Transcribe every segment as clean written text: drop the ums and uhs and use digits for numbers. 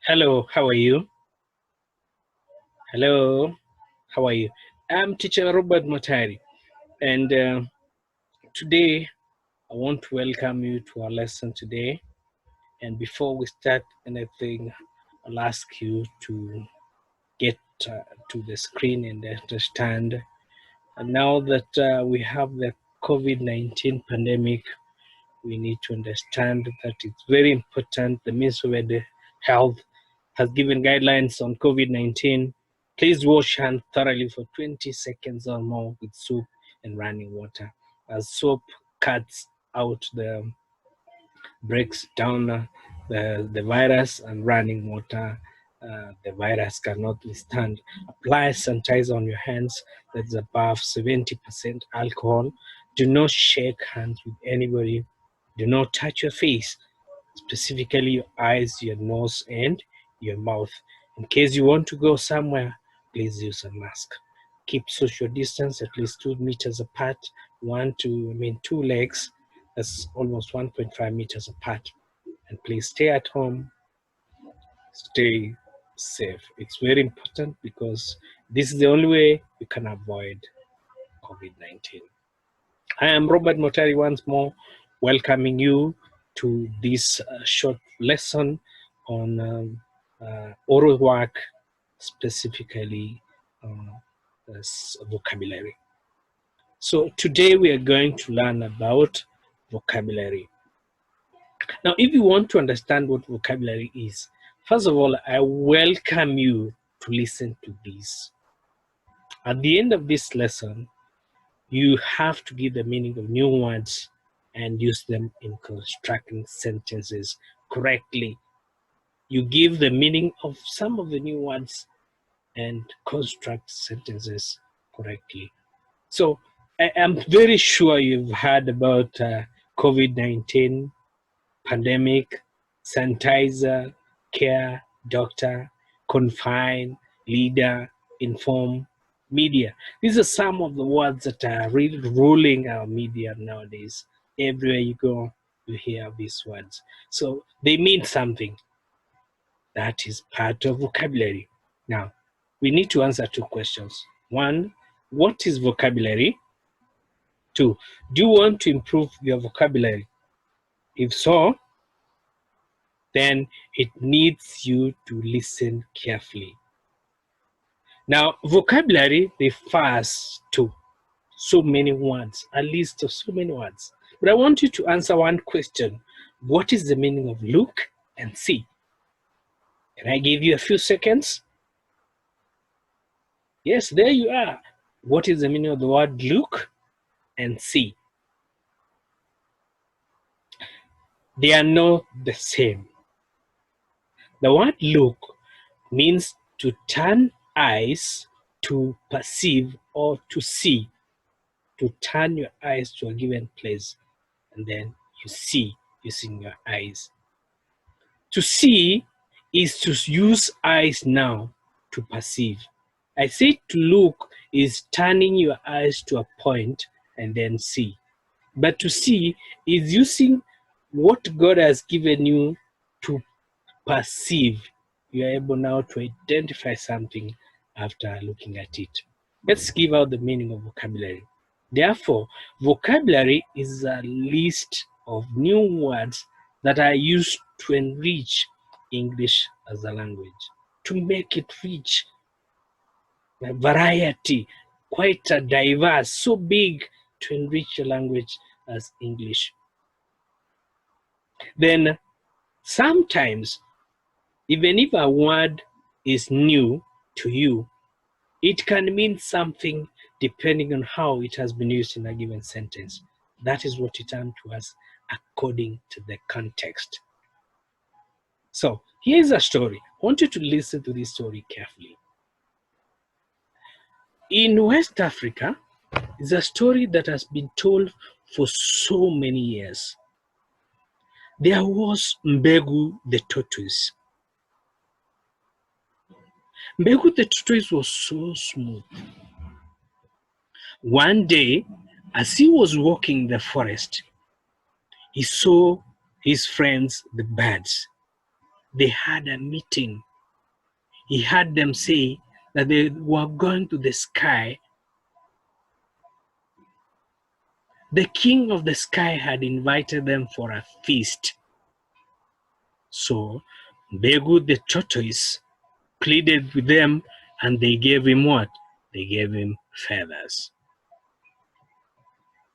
Hello, how are you? Hello, how are you? I'm teacher Robert Motari, and today I want to welcome you to our lesson today. And before we start anything, I'll ask you to get to the screen and understand. And now that we have the COVID-19 pandemic, we need to understand that it's very important. The Ministry of Health has given guidelines on COVID-19. Please wash hands thoroughly for 20 seconds or more with soap and running water, as soap cuts out breaks down the virus, and running water, the virus cannot withstand. Apply sanitizer on your hands that's above 70% alcohol. Do not shake hands with anybody. Do not touch your face, specifically your eyes, your nose, and your mouth. In case you want to go somewhere, please use a mask. Keep social distance at least 2 meters apart. Two legs, that's almost 1.5 meters apart. And please stay at home, stay safe. It's very important because this is the only way you can avoid COVID-19. I am Robert Motari once more, welcoming you to this short lesson on oral work, specifically vocabulary. So today we are going to learn about vocabulary. Now, if you want to understand what vocabulary is, first of all, I welcome you to listen to this. At the end of this lesson, you have to give the meaning of new words and use them in constructing sentences correctly. You give the meaning of some of the new words and construct sentences correctly. So I am very sure you've heard about COVID-19, pandemic, sanitizer, care, doctor, confine, leader, inform, media. These are some of the words that are really ruling our media nowadays. Everywhere you go, you hear these words. So they mean something. That is part of vocabulary. Now, we need to answer two questions. One, what is vocabulary? Two, do you want to improve your vocabulary? If so, then it needs you to listen carefully. Now, vocabulary refers to so many words, a list of so many words. But I want you to answer one question. What is the meaning of look and see? Can I give you a few seconds? Yes, there you are. What is the meaning of the word look and see? They are not the same. The word look means to turn eyes to perceive or to see, to turn your eyes to a given place, and then you see using your eyes. To see is to use eyes now to perceive. I say to look is turning your eyes to a point and then see. But to see is using what God has given you to perceive. You are able now to identify something after looking at it. Let's give out the meaning of vocabulary. Therefore, vocabulary is a list of new words that are used to enrich English as a language, to make it rich, a variety, quite a diverse, so big to enrich a language as English. Then sometimes, even if a word is new to you, it can mean something depending on how it has been used in a given sentence. That is what it turns to us according to the context. So here's a story. I want you to listen to this story carefully. In West Africa, it's a story that has been told for so many years. There was Mbegu the tortoise. Mbegu the tortoise was so smooth. One day, as he was walking in the forest, he saw his friends, the birds. they had a meeting. He heard them say that they were going to the sky. The king of the sky had invited them for a feast. So Begu the tortoise pleaded with them, and they gave him what? They gave him feathers.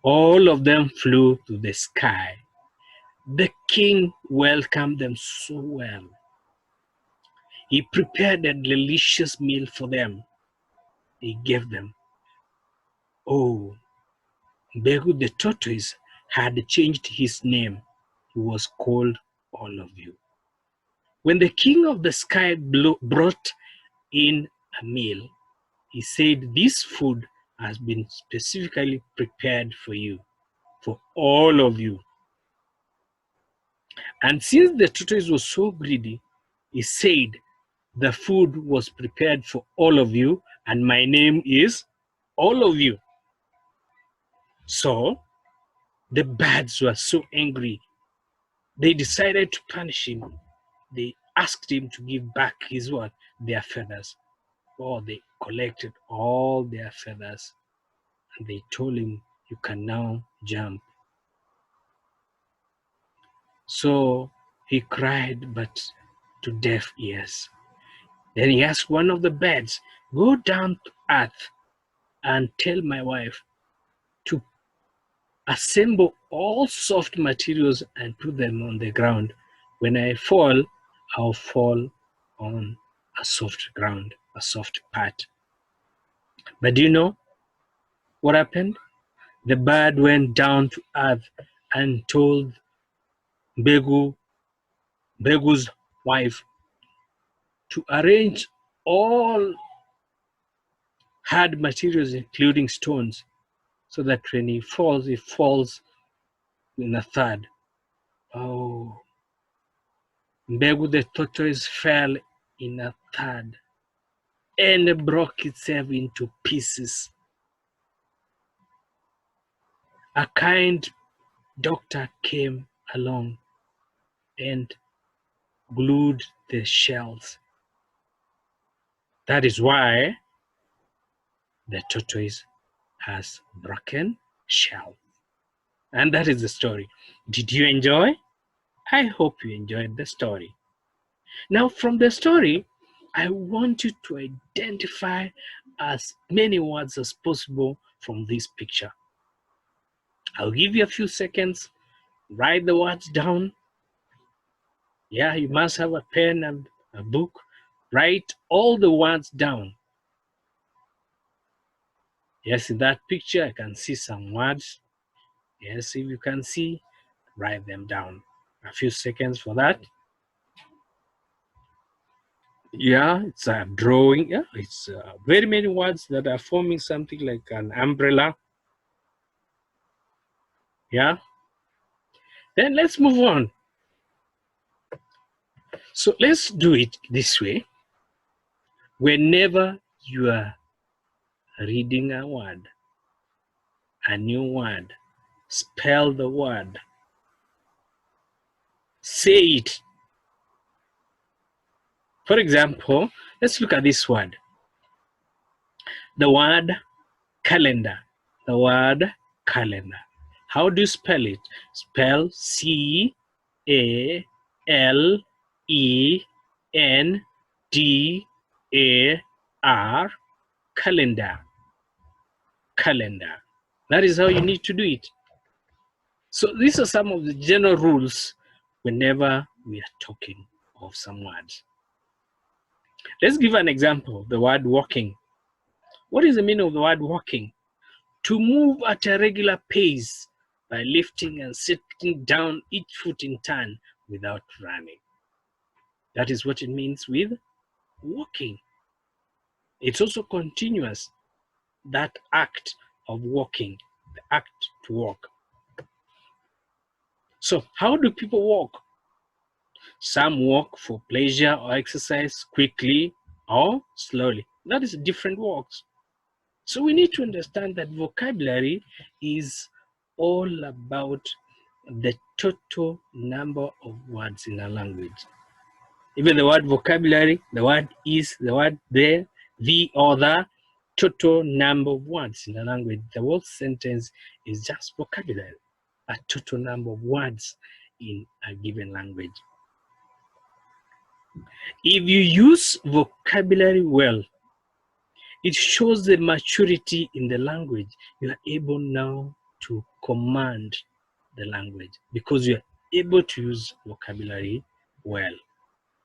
All of them flew to the sky. The king welcomed them so well. He prepared a delicious meal for them. He gave them. Oh, Begu the tortoise had changed his name. He was called All of You. When the king of the sky brought in a meal, he said, "This food has been specifically prepared for you, for all of you." And since the tortoise was so greedy, he said, "The food was prepared for all of you, and my name is All of You." So the birds were so angry, they decided to punish him. They asked him to give back his what? Their feathers. Oh, they collected all their feathers, and they told him, "You can now jump." So he cried, but to deaf ears. Then he asked one of the birds, "Go down to earth and tell my wife to assemble all soft materials and put them on the ground. When I fall, I'll fall on a soft ground, a soft part." But do you know what happened? The bird went down to earth and told Begu's wife to arrange all hard materials, including stones, so that when he falls in a third. Oh, Begu the tortoise fell in a third and broke itself into pieces. A kind doctor came along and glued the shells. That is why the tortoise has broken shell. And that is the story. Did you enjoy? I hope you enjoyed the story. Now, from the story, I want you to identify as many words as possible from this picture. I'll give you a few seconds. Write the words down. Yeah, you must have a pen and a book. Write all the words down. Yes, in that picture, I can see some words. Yes, if you can see, write them down. A few seconds for that. Yeah, it's a drawing. Yeah, it's very many words that are forming something like an umbrella. Yeah. Then let's move on. So let's do it this way. Whenever you are reading a word, a new word, spell the word, say it. For example, let's look at this word. The word calendar. The word calendar. How do you spell it? Spell CALENDAR, calendar. Calendar. That is how you need to do it. So these are some of the general rules whenever we are talking of some words. Let's give an example, the word walking. What is the meaning of the word walking? To move at a regular pace by lifting and setting down each foot in turn without running. That is what it means with walking. It's also continuous, that act of walking, the act to walk. So how do people walk? Some walk for pleasure or exercise quickly or slowly. That is different walks. So we need to understand that vocabulary is all about the total number of words in a language. Even the word vocabulary, the word is, the word there, the or the total number of words in a language. The whole sentence is just vocabulary, a total number of words in a given language. If you use vocabulary well, it shows the maturity in the language. You are able now to command the language because you are able to use vocabulary well.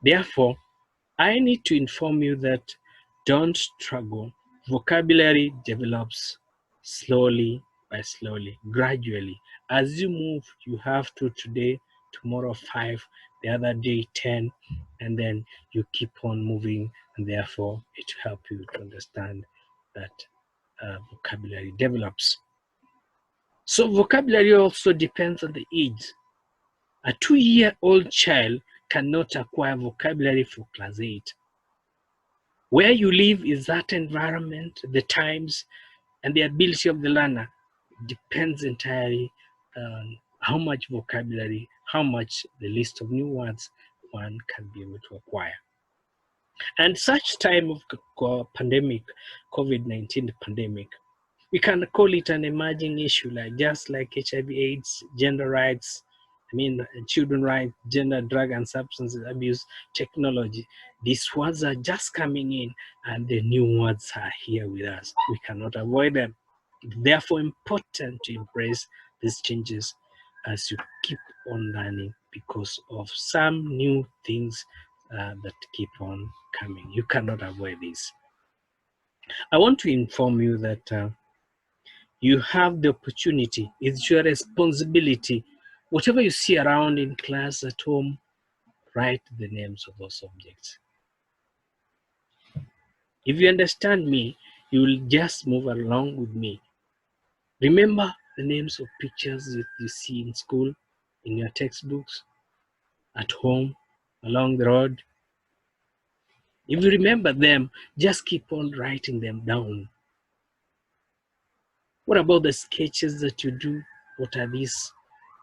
Therefore, I need to inform you that don't struggle. Vocabulary develops slowly by slowly, gradually. As you move, you have to today, tomorrow 5, the other day 10, and then you keep on moving, and therefore it will help you to understand that vocabulary develops. So vocabulary also depends on the age. A 2-year-old child cannot acquire vocabulary for class 8. Where you live is that environment, the times, and the ability of the learner depends entirely on how much vocabulary, how much the list of new words one can be able to acquire. And such time of pandemic, COVID-19 pandemic, we can call it an emerging issue, like just like HIV/AIDS, gender rights, children rights, gender, drug and substance abuse, technology. These words are just coming in, and the new words are here with us. We cannot avoid them. It's therefore important to embrace these changes as you keep on learning, because of some new things that keep on coming. You cannot avoid this. I want to inform you that you have the opportunity. It's your responsibility. Whatever you see around in class, at home, write the names of those objects. If you understand me, you will just move along with me. Remember the names of pictures that you see in school, in your textbooks, at home, along the road. If you remember them, just keep on writing them down. What about the sketches that you do? What are these?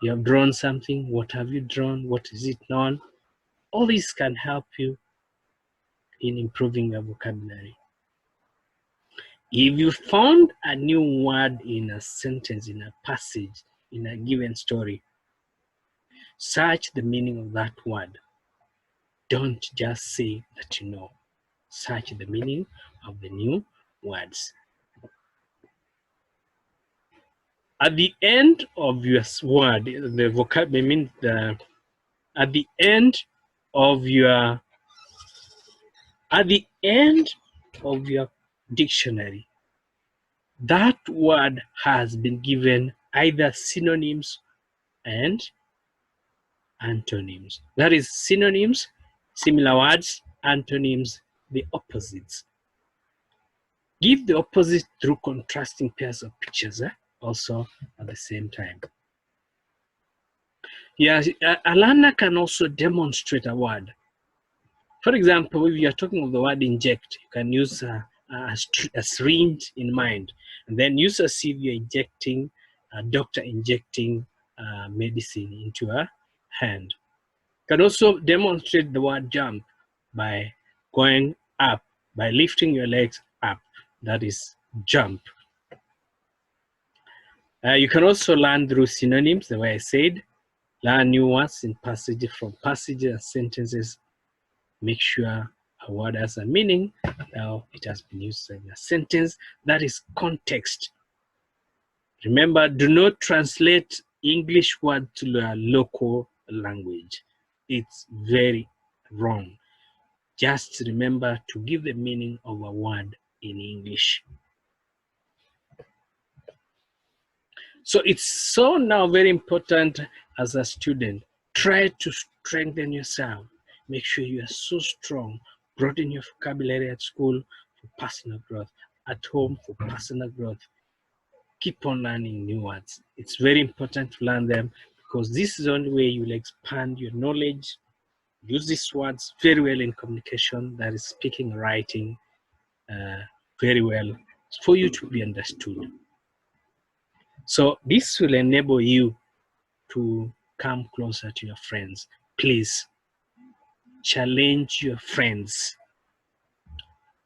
You have drawn something. What have you drawn? What is it known? All this can help you in improving your vocabulary. If you found a new word in a sentence, in a passage, in a given story, search the meaning of that word. Don't just say that you know. Search the meaning of the new words. At the end of your word, the vocabulary means at the end of your dictionary, that word has been given either synonyms and antonyms. That is, synonyms, similar words; antonyms, the opposites. Give the opposite through contrasting pairs of pictures also at the same time. Yes, a learner can also demonstrate a word. For example, if you are talking of the word inject, you can use a syringe in mind, and then use as if you're injecting, a doctor injecting medicine into a hand. You can also demonstrate the word jump by going up, by lifting your legs up. That is jump. You can also learn through synonyms, the way I said. Learn new words in passages, from passages and sentences. Make sure a word has a meaning. Now it has been used in a sentence. That is context. Remember, do not translate English word to a local language. It's very wrong. Just remember to give the meaning of a word in English. So it's so now very important as a student. Try to strengthen yourself. Make sure you are so strong. Broaden your vocabulary at school for personal growth, at home for personal growth. Keep on learning new words. It's very important to learn them, because this is the only way you will expand your knowledge. Use these words very well in communication, that is speaking, writing, very well for you to be understood. So this will enable you to come closer to your friends. Please challenge your friends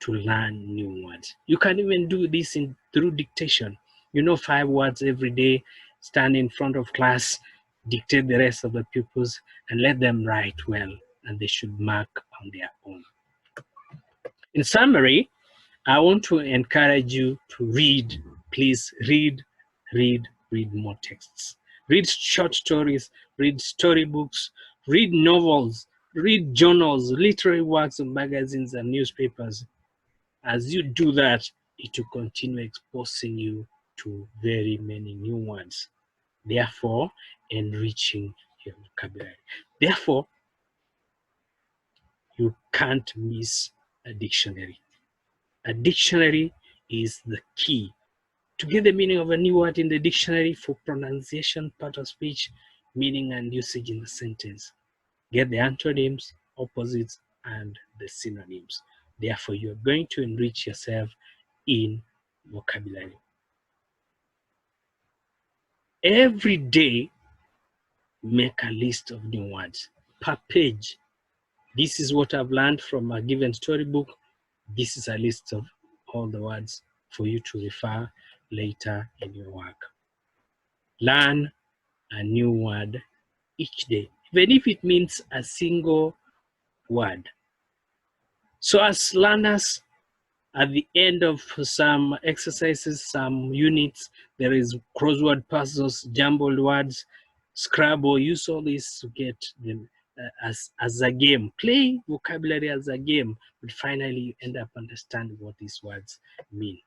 to learn new words. You can even do this through dictation. You know, 5 words every day, stand in front of class, dictate the rest of the pupils, and let them write well, and they should mark on their own. In summary, I want to encourage you to read. Please read, read more texts. Read short stories, read storybooks, read novels, read journals, literary works of magazines and newspapers. As you do that, it will continue exposing you to very many new words, therefore enriching your vocabulary. Therefore, you can't miss a dictionary. A dictionary is the key. To get the meaning of a new word in the dictionary for pronunciation, part of speech, meaning and usage in the sentence. Get the antonyms, opposites, and the synonyms. Therefore, you're going to enrich yourself in vocabulary. Every day, make a list of new words per page. This is what I've learned from a given storybook. This is a list of all the words for you to refer later in your work. Learn a new word each day, even if it means a single word. So as learners, at the end of some exercises, some units, there is crossword puzzles, jumbled words, Scrabble. Use all this to get them as a game. Play vocabulary as a game, but finally you end up understanding what these words mean.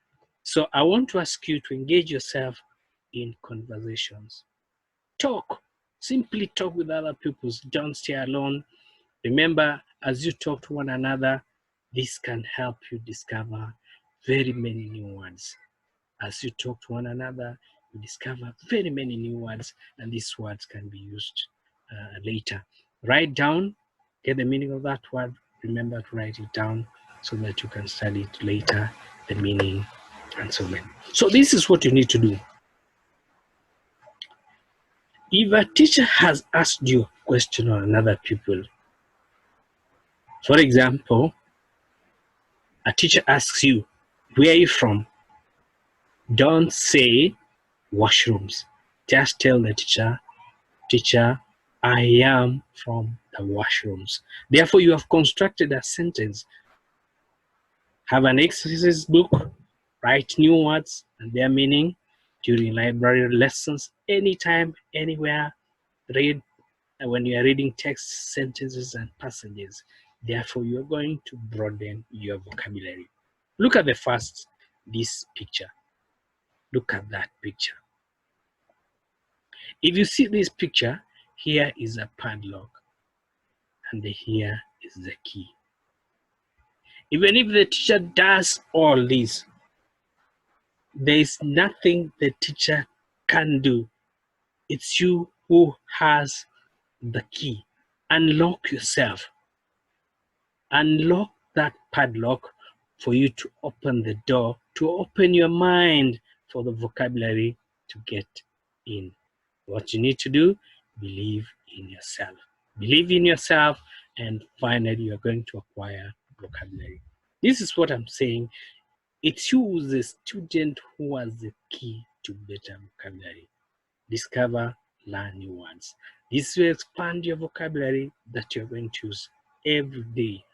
So I want to ask you to engage yourself in conversations. Talk. Simply talk with other people. Don't stay alone. Remember, as you talk to one another, this can help you discover very many new words. As you talk to one another, you discover very many new words, and these words can be used later. Write down, get the meaning of that word. Remember to write it down so that you can study it later, the meaning, and so on. So this is what you need to do. If a teacher has asked you a question on another pupil, for example, a teacher asks you, where are you from? Don't say washrooms. Just tell the teacher, I am from the washrooms. Therefore, you have constructed a sentence. Have an exercise book, write new words and their meaning during library lessons, anytime, anywhere. Read when you are reading text, sentences, and passages. Therefore, you're going to broaden your vocabulary. Look at this picture. Look at that picture. If you see this picture, here is a padlock, and here is the key. Even if the teacher does all this, there is nothing the teacher can do. It's you who has the key. Unlock yourself. Unlock that padlock for you to open the door, to open your mind for the vocabulary to get in. What you need to do, believe in yourself. Believe in yourself, and finally you're going to acquire vocabulary. This is what I'm saying. It's you, the student, who has the key to better vocabulary. Discover, learn new words. This will expand your vocabulary that you're going to use every day.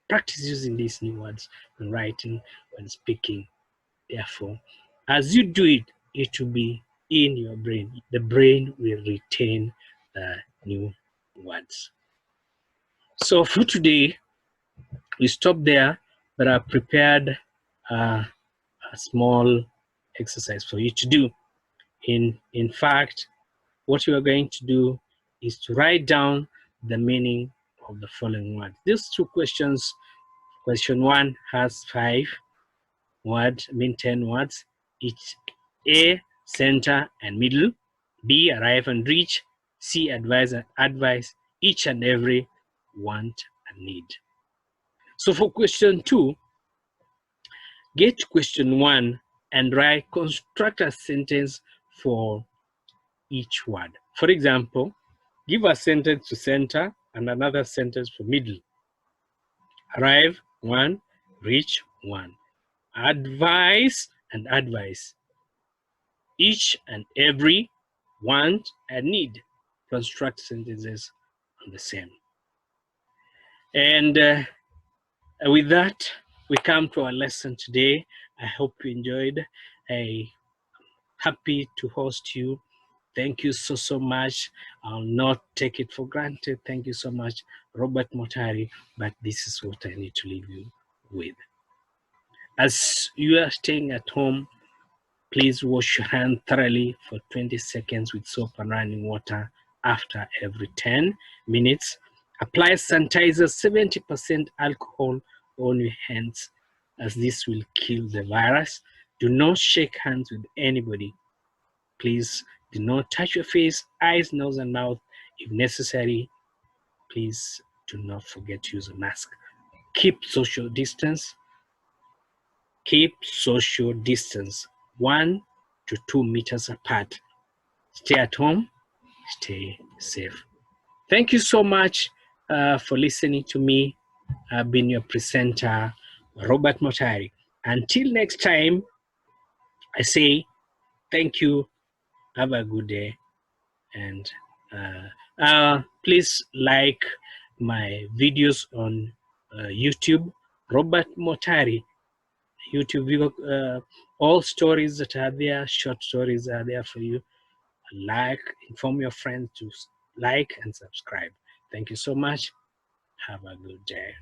Practice using these new words when writing, when speaking. Therefore, as you do it, it will be in your brain. The brain will retain the new words. So for today, we stop there, but I've prepared a small exercise for you to do. In fact, what you are going to do is to write down the meaning of the following words. These two questions, question 1 has 5 words, 10 words, each. A, center and middle. B, arrive and reach. C, advise and advise. Each and every, want and need. So for question 2, get question 1 and construct a sentence for each word. For example, give a sentence to center and another sentence for middle. Arrive one, reach one. Advice and advice. Each and every want and need. Construct sentences on the same. And with that, we come to our lesson today. I hope you enjoyed. I happy to host you. Thank you so much. I'll not take it for granted. Thank you so much, Robert Motari. But this is what I need to leave you with. As you are staying at home, please wash your hand thoroughly for 20 seconds with soap and running water after every 10 minutes. Apply sanitizer 70% alcohol on your hands, as this will kill the virus. Do not shake hands with anybody. Please do not touch your face, eyes, nose, and mouth. If necessary, please do not forget to use a mask. Keep social distance. Keep social distance 1 to 2 meters apart. Stay at home. Stay safe. Thank you so much for listening to me. I've been your presenter, Robert Motari. Until next time, I say thank you. Have a good day. And please like my videos on YouTube, Robert Motari. YouTube, all stories that are there, short stories are there for you. Like, inform your friends to like and subscribe. Thank you so much. Have a good day.